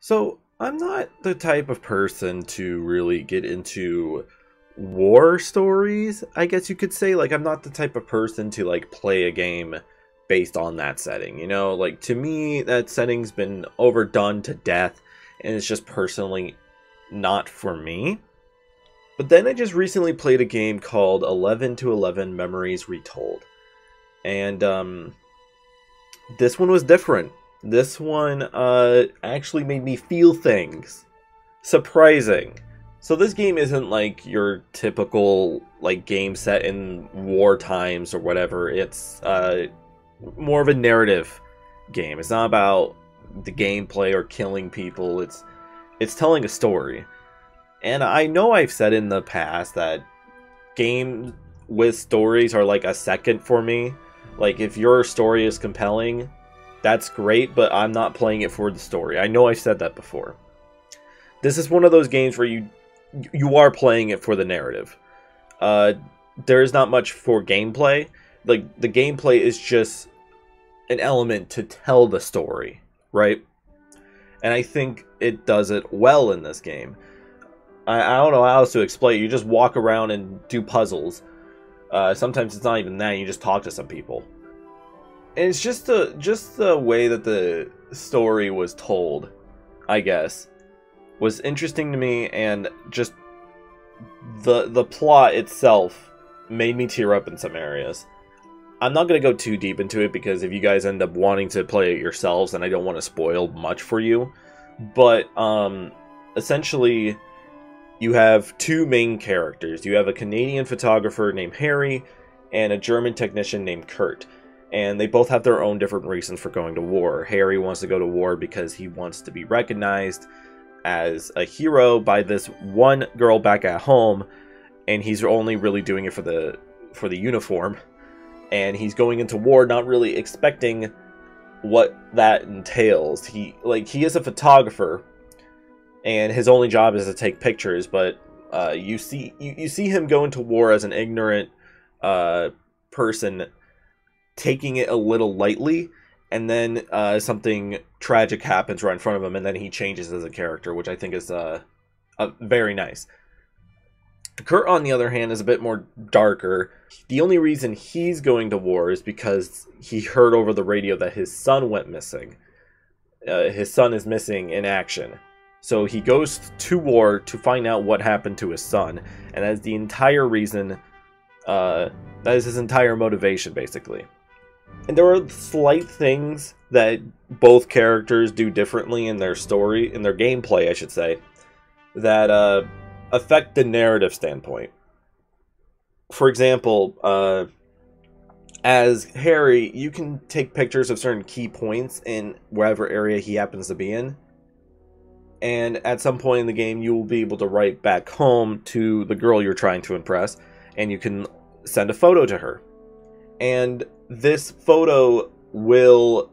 So, I'm not the type of person to really get into war stories, I guess you could say. Like, I'm not the type of person to, like, play a game based on that setting. You know, like, to me, that setting's been overdone to death, and it's just personally not for me. But then I just recently played a game called 11 to 11 Memories Retold. And, this one was different. This one actually made me feel things. Surprising. So this game isn't like your typical like game set in war times or whatever. It's more of a narrative game. It's not about the gameplay or killing people. It's telling a story. And I know I've said in the past that games with stories are like a second for me. Like, if your story is compelling, that's great, but I'm not playing it for the story. I know I've said that before. This is one of those games where you are playing it for the narrative. There's not much for gameplay. Like, the gameplay is just an element to tell the story, right? And I think it does it well in this game. I don't know how else to explain it. You just walk around and do puzzles. Sometimes it's not even that. You just talk to some people. And it's just the way that the story was told, I guess, was interesting to me, and just the plot itself made me tear up in some areas. I'm not going to go too deep into it because if you guys end up wanting to play it yourselves, then I don't want to spoil much for you. But essentially, you have two main characters. You have a Canadian photographer named Harry and a German technician named Kurt. And they both have their own different reasons for going to war. Harry wants to go to war because he wants to be recognized as a hero by this one girl back at home, and he's only really doing it for the uniform. And he's going into war not really expecting what that entails. He is a photographer, and his only job is to take pictures, but you see him go into war as an ignorant person, taking it a little lightly, and then something tragic happens right in front of him, and then he changes as a character, which I think is very nice. Kurt, on the other hand, is a bit more darker. The only reason he's going to war is because he heard over the radio that his son went missing. His son is missing in action. So he goes to war to find out what happened to his son, and that's the entire reason, that is his entire motivation, basically. And there are slight things that both characters do differently in their story, in their gameplay, I should say, that affect the narrative standpoint. For example, as Harry, you can take pictures of certain key points in wherever area he happens to be in. And at some point in the game, you will be able to write back home to the girl you're trying to impress, and you can send a photo to her. And this photo will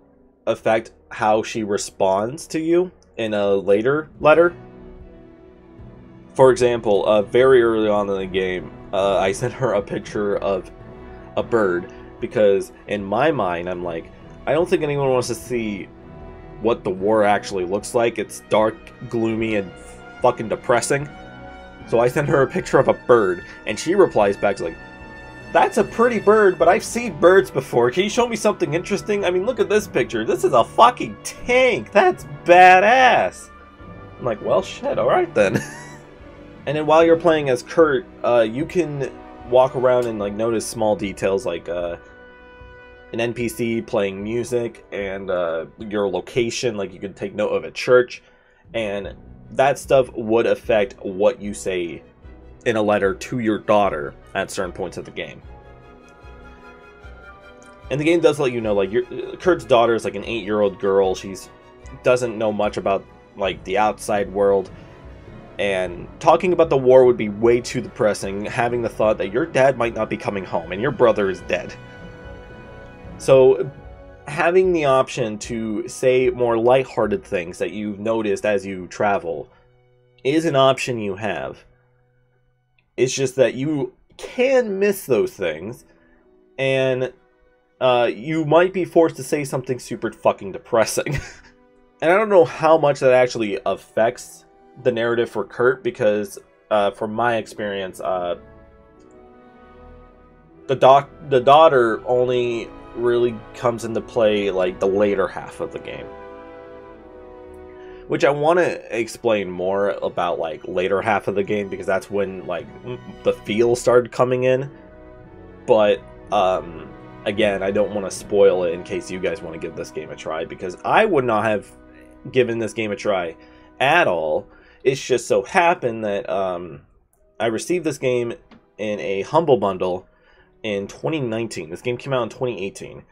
affect how she responds to you in a later letter. For example, very early on in the game, I sent her a picture of a bird, because in my mind, I'm like, I don't think anyone wants to see what the war actually looks like. It's dark, gloomy, and fucking depressing. So I sent her a picture of a bird, and she replies back like, "That's a pretty bird, but I've seen birds before. Can you show me something interesting? I mean, look at this picture. This is a fucking tank. That's badass." I'm like, well, shit, alright then. And then while you're playing as Kurt, you can walk around and like notice small details like an NPC playing music and your location. Like, you can take note of a church, and that stuff would affect what you say in a letter to your daughter at certain points of the game. And the game does let you know, like, Kurt's daughter is like an 8-year-old girl. She's doesn't know much about like the outside world, and talking about the war would be way too depressing, having the thought that your dad might not be coming home and your brother is dead. So having the option to say more lighthearted things that you've noticed as you travel is an option you have. It's just that you can miss those things, and you might be forced to say something super fucking depressing. And I don't know how much that actually affects the narrative for Kurt, because from my experience, the daughter only really comes into play like the later half of the game, which I want to explain more about, like later half of the game, because that's when like the feel started coming in. But again, I don't want to spoil it in case you guys want to give this game a try, because I would not have given this game a try at all. It's just so happened that I received this game in a Humble Bundle in 2019. This game came out in 2018,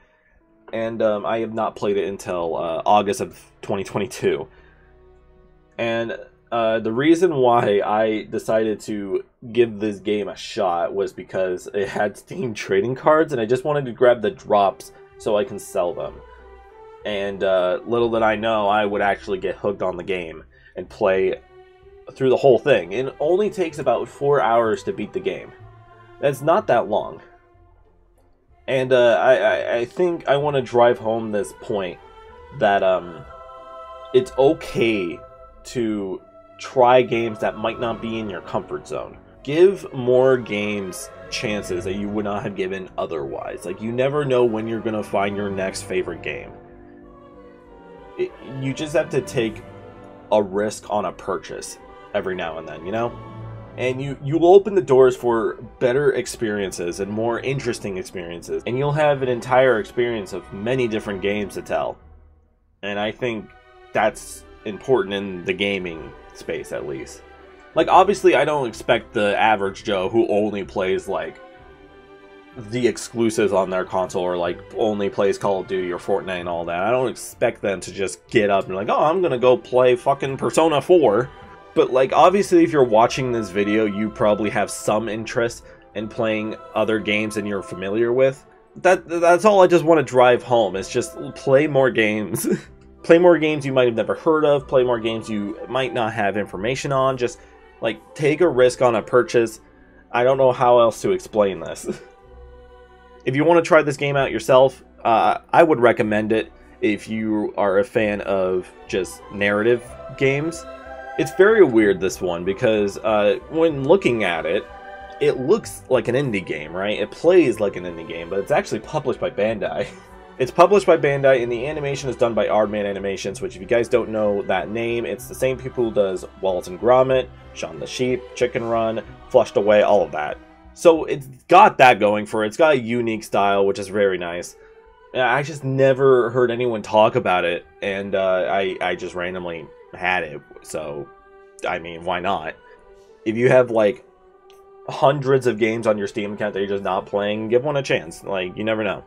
and I have not played it until August of 2022. And the reason why I decided to give this game a shot was because it had Steam trading cards, and I just wanted to grab the drops so I can sell them. And little did I know, I would actually get hooked on the game and play through the whole thing. It only takes about 4 hours to beat the game. That's not that long. And I think I want to drive home this point that it's okay to try games that might not be in your comfort zone. Give more games chances that you would not have given otherwise. Like, you never know when you're going to find your next favorite game. You just have to take a risk on a purchase every now and then, you know? And you will open the doors for better experiences and more interesting experiences. And you'll have an entire experience of many different games to tell. And I think that's important in the gaming space, at least. Like, obviously, I don't expect the average Joe who only plays, like, the exclusives on their console, or, like, only plays Call of Duty or Fortnite and all that. I don't expect them to just get up and be like, oh, I'm gonna go play fucking Persona 4. But, like, obviously, if you're watching this video, you probably have some interest in playing other games than you're familiar with. That's all I just want to drive home. It's just play more games. Play more games you might have never heard of. Play more games you might not have information on. Just, like, take a risk on a purchase. I don't know how else to explain this. If you want to try this game out yourself, I would recommend it if you are a fan of just narrative games. It's very weird, this one, because when looking at it, it looks like an indie game, right? It plays like an indie game, but it's actually published by Bandai. It's published by Bandai, and the animation is done by Aardman Animations, which, if you guys don't know that name, it's the same people who does Wallace and Gromit, Shaun the Sheep, Chicken Run, Flushed Away, all of that. So it's got that going for it. It's got a unique style, which is very nice. I just never heard anyone talk about it, and I just randomly had it, so I mean, why not? If you have like hundreds of games on your Steam account that you're just not playing, give one a chance. Like, you never know.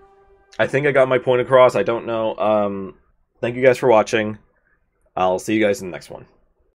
I think I got my point across. I don't know. Thank you guys for watching. I'll see you guys in the next one.